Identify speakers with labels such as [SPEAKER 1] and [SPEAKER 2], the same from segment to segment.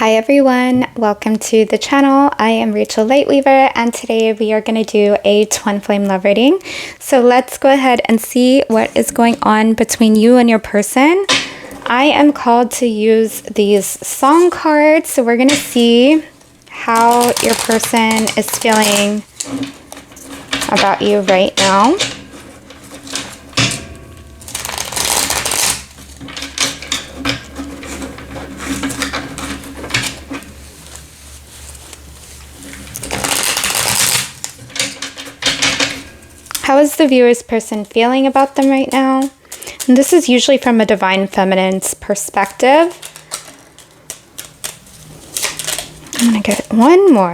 [SPEAKER 1] Hi everyone, welcome to the channel. I am Rachel Lightweaver and today we are going to do a twin flame love reading. So let's go ahead and see what is going on between you and your person. I am called to use these song cards, so we're going to see how your person is feeling about you right now. How is the viewer's person feeling about them right now? And this is usually from a divine feminine's perspective. I'm gonna get one more.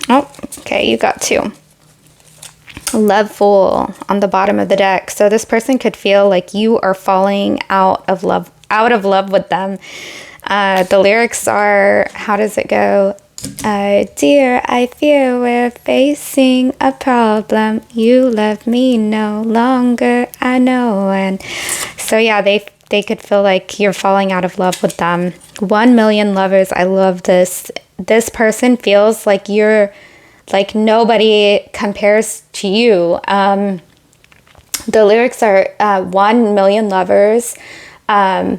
[SPEAKER 1] Oh, okay, you got two. Love Fool on the bottom of the deck. So this person could feel like you are falling out of love with them. The lyrics are, how does it go? Dear, I fear we're facing a problem. You love me no longer, I know. And so yeah, they could feel like you're falling out of love with them. 1 million lovers. I love this. This person feels like you're like nobody compares to you. The lyrics are 1 million lovers. How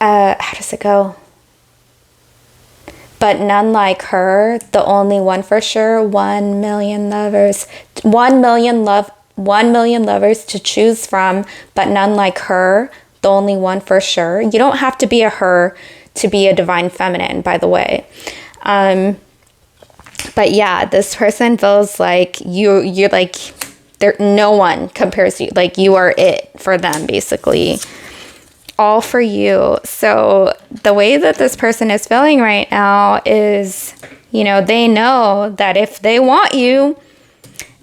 [SPEAKER 1] does it go? But none like her, the only one for sure. 1 million lovers, 1 million lovers to choose from, but none like her, the only one for sure. You don't have to be a her to be a divine feminine, by the way. But yeah, this person feels like you're like there. No one compares to you. Like you are it for them, basically. All for you. So the way that this person is feeling right now is, you know, they know that if they want you,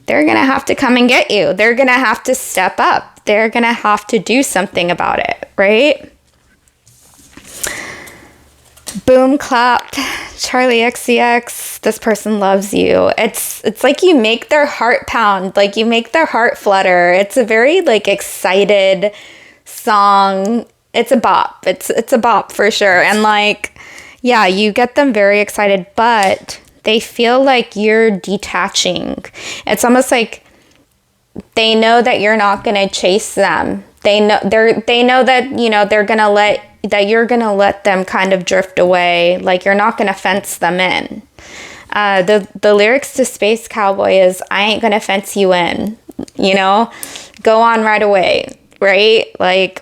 [SPEAKER 1] they're going to have to come and get you. They're going to have to step up. They're going to have to do something about it, right? Boom, clap, Charlie XCX, this person loves you. It's like you make their heart pound, like you make their heart flutter. It's a very like excited song. It's a bop. It's a bop for sure. And like, yeah, you get them very excited, but they feel like you're detaching. It's almost like they know that you're not going to chase them. They know that, you know, you're going to let them kind of drift away. Like you're not going to fence them in. The lyrics to Space Cowboy is, I ain't going to fence you in, you know, go on right away. Right? Like,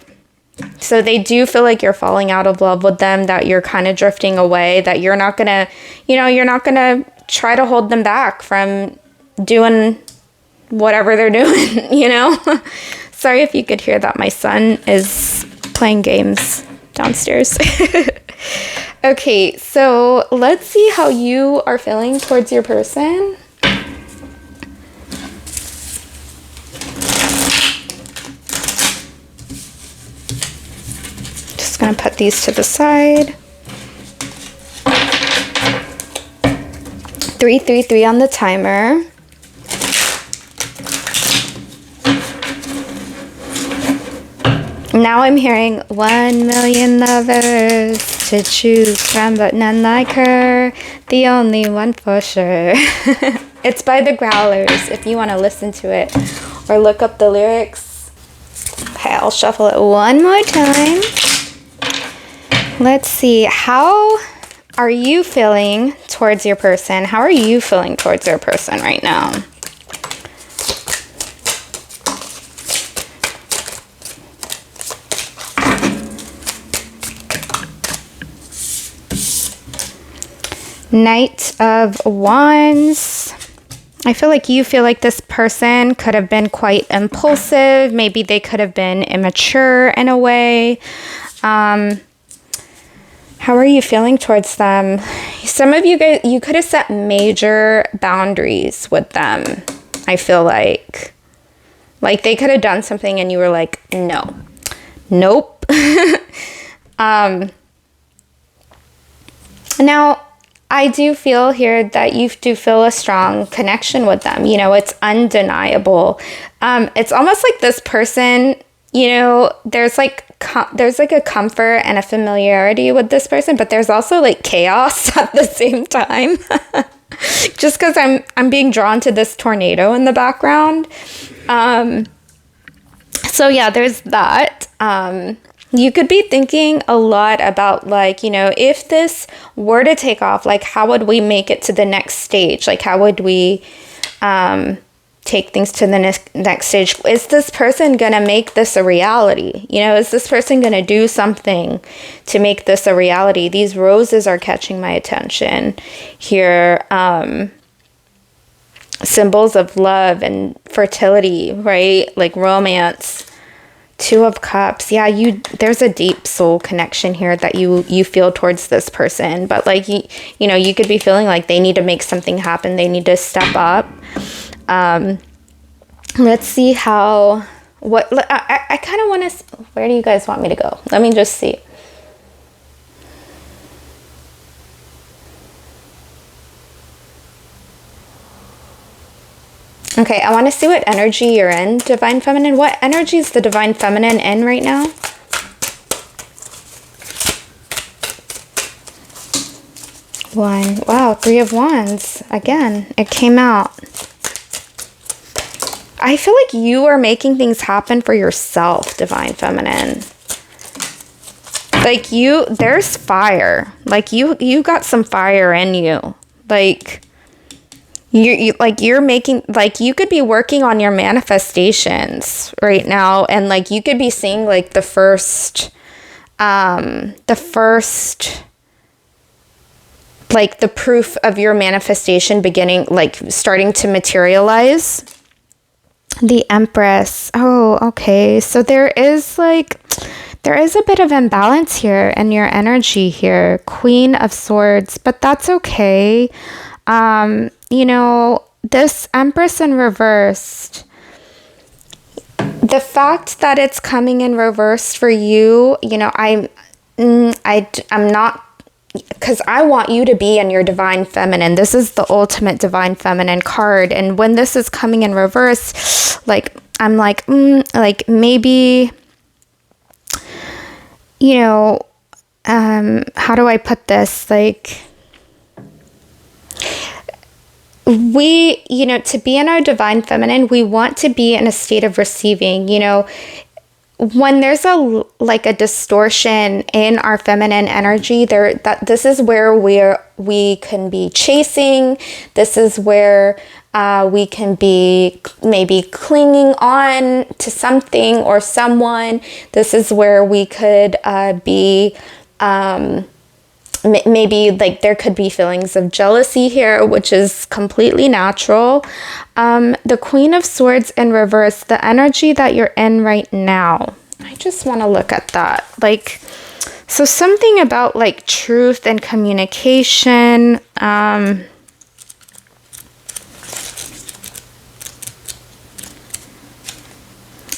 [SPEAKER 1] so they do feel like you're falling out of love with them, that you're kind of drifting away, that you're not going to, you know, you're not going to try to hold them back from doing whatever they're doing, you know? Sorry if you could hear that. My son is playing games downstairs. Okay, so let's see how you are feeling towards your person. Gonna put these to the side. 333 on the timer. Now I'm hearing 1 million lovers to choose from, but none like her, the only one for sure. It's by the Growlers if you want to listen to it or look up the lyrics. Okay, I'll shuffle it one more time. Let's see, how are you feeling towards your person? How are you feeling towards your person right now? Knight of Wands. I feel like you feel like this person could have been quite impulsive. Maybe they could have been immature in a way. How are you feeling towards them? Some of you guys, you could have set major boundaries with them. I feel like they could have done something and you were like, no, nope. Now, I do feel here that you do feel a strong connection with them. You know, it's undeniable. It's almost like this person you know, there's like a comfort and a familiarity with this person, but there's also like chaos at the same time. Just because I'm being drawn to this tornado in the background. So yeah, there's that. You could be thinking a lot about, like, you know, if this were to take off, like, how would we make it to the next stage? Like, how would we take things to the next stage? Is this person going to make this a reality? You know, is this person going to do something to make this a reality? These roses are catching my attention here. Symbols of love and fertility, right? Like romance. Two of Cups. Yeah, there's a deep soul connection here that you feel towards this person, but like you know, you could be feeling like they need to make something happen. They need to step up. Let's see I kind of want to, where do you guys want me to go? Let me just see. Okay, I want to see what energy you're in, Divine Feminine. What energy is the Divine Feminine in right now? One. Wow, Three of Wands. Again, it came out. I feel like you are making things happen for yourself, Divine Feminine. Like there's fire. Like you got some fire in you. Like you're making, like, you could be working on your manifestations right now, and like you could be seeing like the first like the proof of your manifestation beginning, like starting to materialize. The Empress. Oh, okay. So there is a bit of imbalance here in your energy here. Queen of Swords, but that's okay. You know, this Empress in reversed, the fact that it's coming in reversed for you, you know, I'm not, because I want you to be in your Divine Feminine. This is the ultimate Divine Feminine card. And when this is coming in reverse, like, I'm like, like maybe, you know, how do I put this? Like, we, you know, to be in our Divine Feminine, we want to be in a state of receiving. You know, when there's a distortion in our feminine energy, this is where we can be chasing. This is where we can be maybe clinging on to something or someone. This is where we could be maybe like there could be feelings of jealousy here, which is completely natural. The Queen of Swords in reverse, the energy that you're in right now. I just want to look at that. Like, so something about like truth and communication.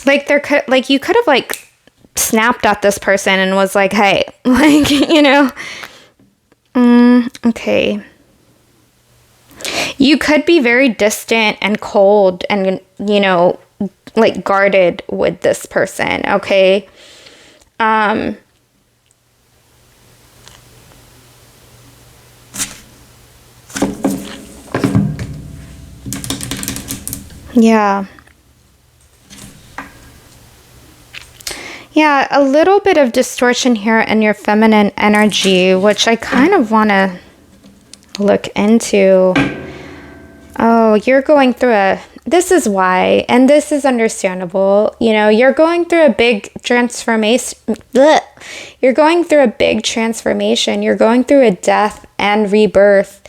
[SPEAKER 1] Like there could, like you could have like snapped at this person and was like, hey, like, you know, okay. You could be very distant and cold and, you know, like guarded with this person, okay? Yeah. Yeah, a little bit of distortion here in your feminine energy, which I kind of want to look into. Oh, you're going through this is why, and this is understandable. You know, you're going through a big transformation. You're going through a big transformation. You're going through a death and rebirth.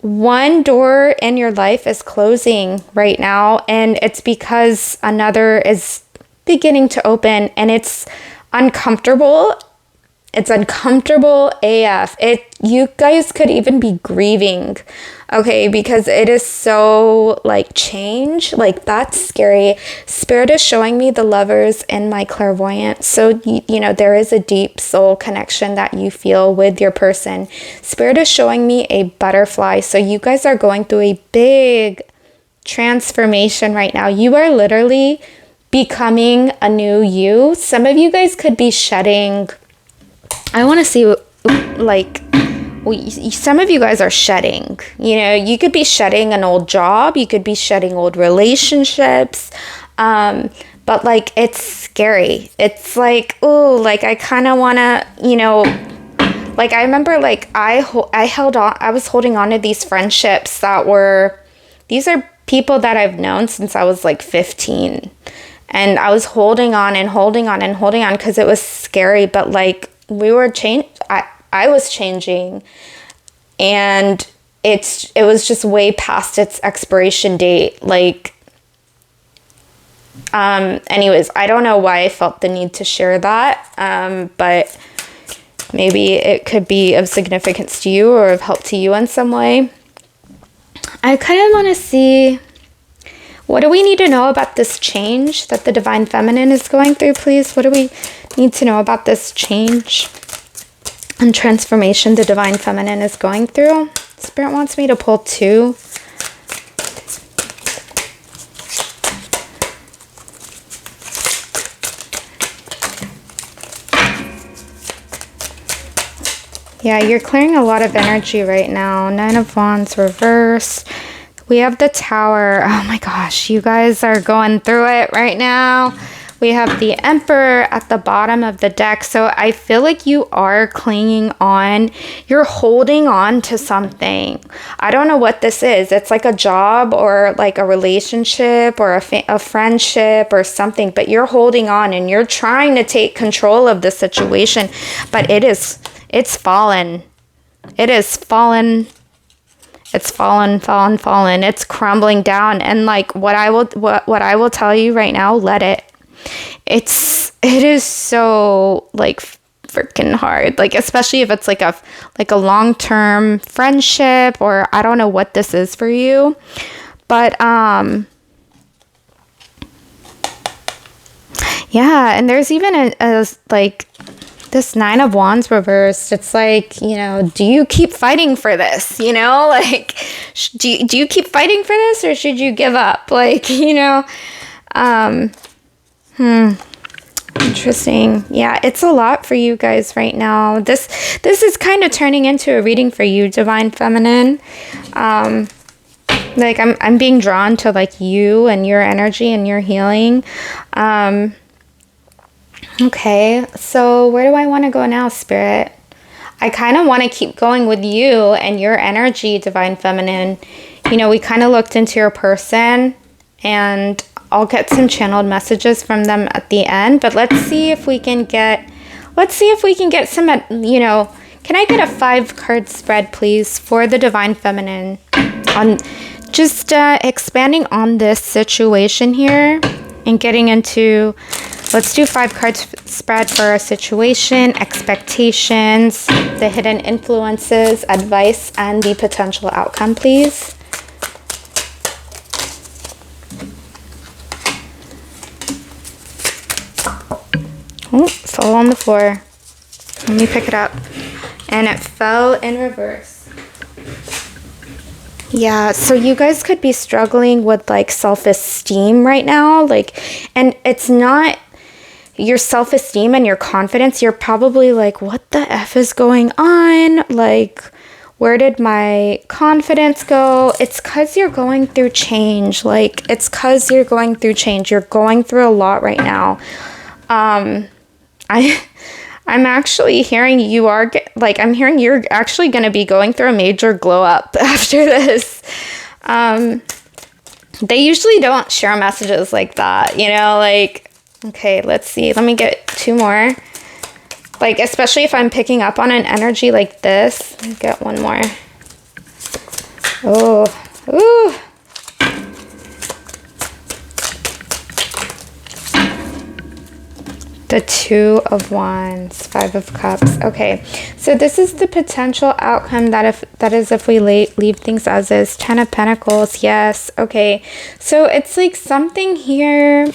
[SPEAKER 1] One door in your life is closing right now, and it's because another is beginning to open, and it's uncomfortable. It's uncomfortable AF. You guys could even be grieving, okay, because it is so like change. Like that's scary. Spirit is showing me the Lovers in my clairvoyance. So you know, there is a deep soul connection that you feel with your person. Spirit is showing me a butterfly. So you guys are going through a big transformation right now. You are literally becoming a new you. Some of you guys could be shedding. I want to see, like, some of you guys are shedding. You know, you could be shedding an old job. You could be shedding old relationships. But like, it's scary. It's like, oh, like I kind of want to, you know, like I remember like I was holding on to these friendships that were, these are people that I've known since I was like 15. And I was holding on and holding on and holding on because it was scary. But like we were I was changing, and it was just way past its expiration date. Like, anyways, I don't know why I felt the need to share that, but maybe it could be of significance to you or of help to you in some way. I kind of want to see, what do we need to know about this change that the Divine Feminine is going through, please? What do we need to know about this change and transformation the Divine Feminine is going through? Spirit wants me to pull 2. Yeah, you're clearing a lot of energy right now. 9 of Wands reverse. We have the Tower. Oh my gosh, you guys are going through it right now. We have the Emperor at the bottom of the deck. So I feel like you are clinging on. You're holding on to something. I don't know what this is. It's like a job or like a relationship or a friendship or something. But you're holding on and you're trying to take control of the situation. But it's fallen. It is fallen. It's fallen. It's crumbling down. And like what I will tell you right now, let it. It is so like freaking hard. Like especially if it's like a long-term friendship, or I don't know what this is for you. But yeah, and there's even a like this 9 of Wands reversed. It's like, you know, do you keep fighting for this? You know, like, do you keep fighting for this, or should you give up? Like, you know, interesting. Yeah, it's a lot for you guys right now. This is kind of turning into a reading for you, Divine Feminine. Like I'm being drawn to like you and your energy and your healing. Okay, so where do I want to go now, Spirit? I kind of want to keep going with you and your energy, Divine Feminine. You know, we kind of looked into your person, and I'll get some channeled messages from them at the end. But let's see if we can get some, you know, can I get a 5-card spread, please, for the Divine Feminine? On just expanding on this situation here and getting into... Let's do 5 cards spread for our situation, expectations, the hidden influences, advice, and the potential outcome, please. Oh, it fell on the floor. Let me pick it up. And it fell in reverse. Yeah, so you guys could be struggling with like self-esteem right now. Like, and it's not... your self-esteem and your confidence, you're probably like, what the F is going on? Like, where did my confidence go? It's because you're going through change. Like, it's because you're going through change. You're going through a lot right now. I'm actually hearing I'm hearing you're actually going to be going through a major glow up after this. They usually don't share messages like that, you know, like, okay, let's see. Let me get 2 more. Like, especially if I'm picking up on an energy like this. Let me get 1 more. Oh, ooh. The 2 of Wands, 5 of Cups. Okay, so this is the potential outcome if we leave things as is. 10 of Pentacles, yes. Okay, so it's like something here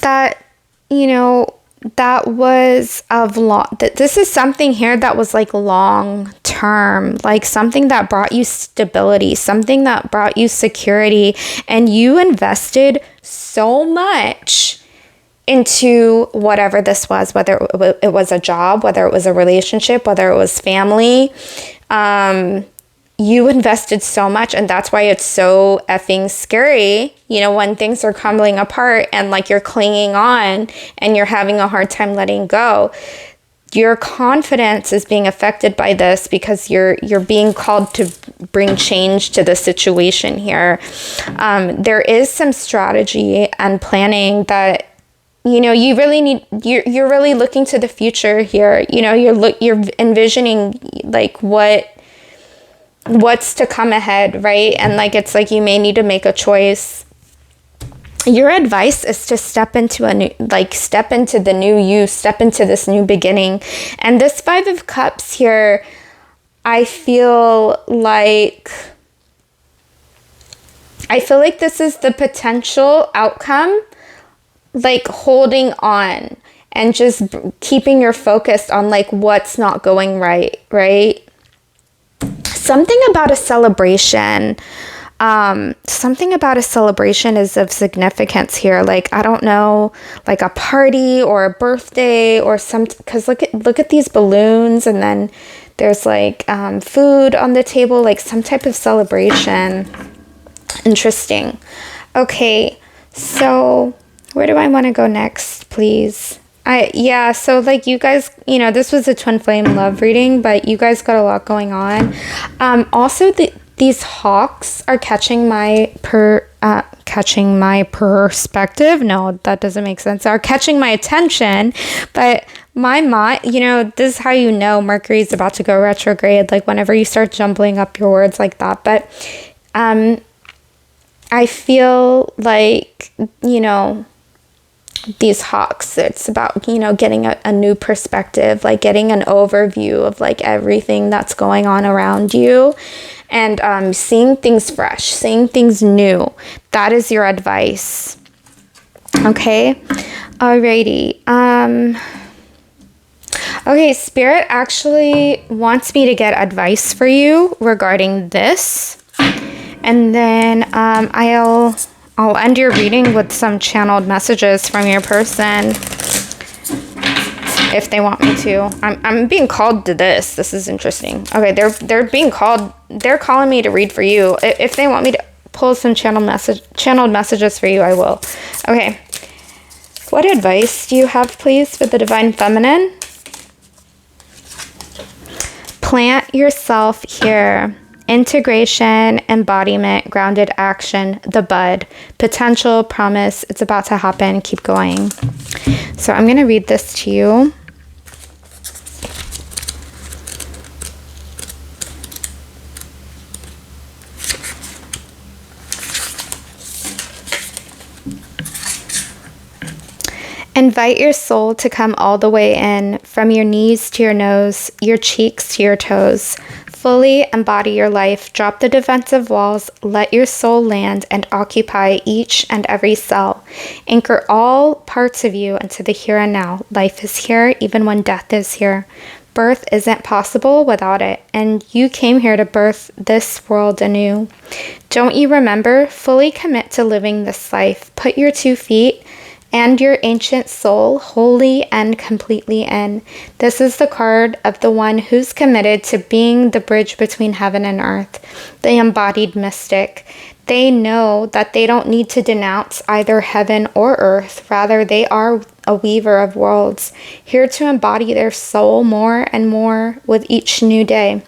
[SPEAKER 1] that, you know, that was of long, that this is something here that was like long term, like something that brought you stability, something that brought you security, and you invested so much into whatever this was, whether it was a job, whether it was a relationship, whether it was family. You invested so much, and that's why it's so effing scary, when things are crumbling apart and like you're clinging on and you're having a hard time letting go. Your confidence is being affected by this because you're being called to bring change to the situation here. There is some strategy and planning that you really need. You're really looking to the future here. You're envisioning like what's to come ahead, right? And like it's like you may need to make a choice. Your advice is to step into the new you, step into this new beginning. And this Five of Cups here, I feel like this is the potential outcome, like holding on and just keeping your focus on like what's not going right? Something about a celebration. Something about a celebration is of significance here. Like, I don't know, like a party or a birthday or because look at these balloons, and then there's like food on the table, like some type of celebration. Interesting. Okay, so where do I want to go next, please? So like you guys, this was a twin flame love reading, but you guys got a lot going on. Also, these hawks are catching my perspective. No, that doesn't make sense. Are catching my attention, but my mind, this is how Mercury's about to go retrograde. Like whenever you start jumbling up your words like that, but I feel like these hawks, it's about getting a new perspective, like getting an overview of like everything that's going on around you, and seeing things fresh, seeing things new. That is your advice. Okay, alrighty. Okay, Spirit actually wants me to get advice for you regarding this, and then I'll end your reading with some channeled messages from your person if they want me to. I'm being called to this. This is interesting. Okay, they're calling me to read for you. If they want me to pull some channeled messages for you, I will. Okay. What advice do you have, please, for the Divine Feminine? Plant yourself here. Integration, embodiment, grounded action, the bud, potential, promise, it's about to happen, keep going. So I'm going to read this to you. Invite your soul to come all the way in, from your knees to your nose, your cheeks to your toes. Fully embody your life. Drop the defensive walls. Let your soul land and occupy each and every cell. Anchor all parts of you into the here and now. Life is here even when death is here. Birth isn't possible without it, and you came here to birth this world anew. Don't you remember? Fully commit to living this life. Put your 2 feet and your ancient soul wholly and completely in. This is the card of the one who's committed to being the bridge between heaven and earth, the embodied mystic. They know that they don't need to denounce either heaven or earth. Rather, they are a weaver of worlds, here to embody their soul more and more with each new day.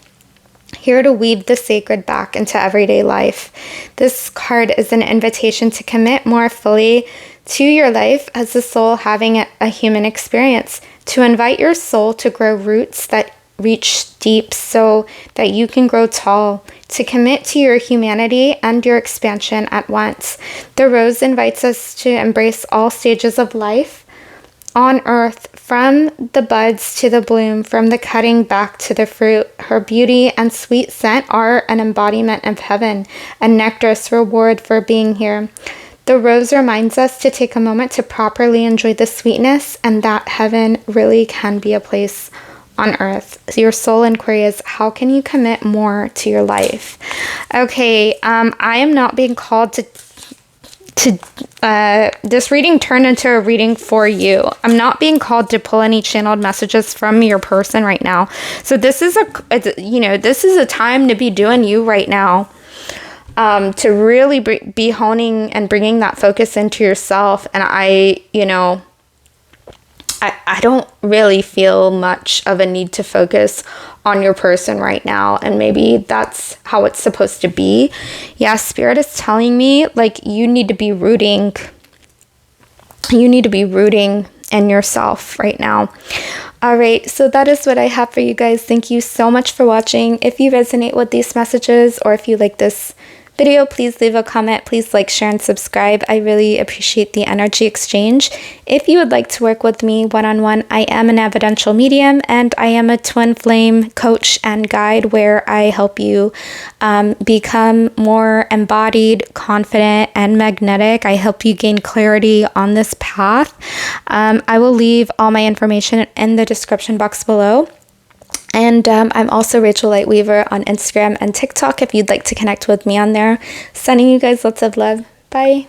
[SPEAKER 1] Here to weave the sacred back into everyday life. This card is an invitation to commit more fully to your life as a soul having a human experience, to invite your soul to grow roots that reach deep so that you can grow tall, to commit to your humanity and your expansion at once. The rose invites us to embrace all stages of life on earth, from the buds to the bloom, from the cutting back to the fruit. Her beauty and sweet scent are an embodiment of heaven, a nectarous reward for being here. The rose reminds us to take a moment to properly enjoy the sweetness and that heaven really can be a place on earth. Your soul inquiry is, how can you commit more to your life? Okay, I am not being called to this reading turned into a reading for you. I'm not being called to pull any channeled messages from your person right now. So this is this is a time to be doing you right now. To really be honing and bringing that focus into yourself. And I don't really feel much of a need to focus on your person right now. And maybe that's how it's supposed to be. Yeah, Spirit is telling me, like, you need to be rooting. You need to be rooting in yourself right now. All right, so that is what I have for you guys. Thank you so much for watching. If you resonate with these messages, or if you like this video, please leave a comment. Please like, share, and subscribe. I really appreciate the energy exchange. If you would like to work with me one-on-one, I am an evidential medium, and I am a twin flame coach and guide, where I help you become more embodied, confident, and magnetic. I help you gain clarity on this path. I will leave all my information in the description box below. And I'm also Rachel Lightweaver on Instagram and TikTok if you'd like to connect with me on there. Sending you guys lots of love. Bye.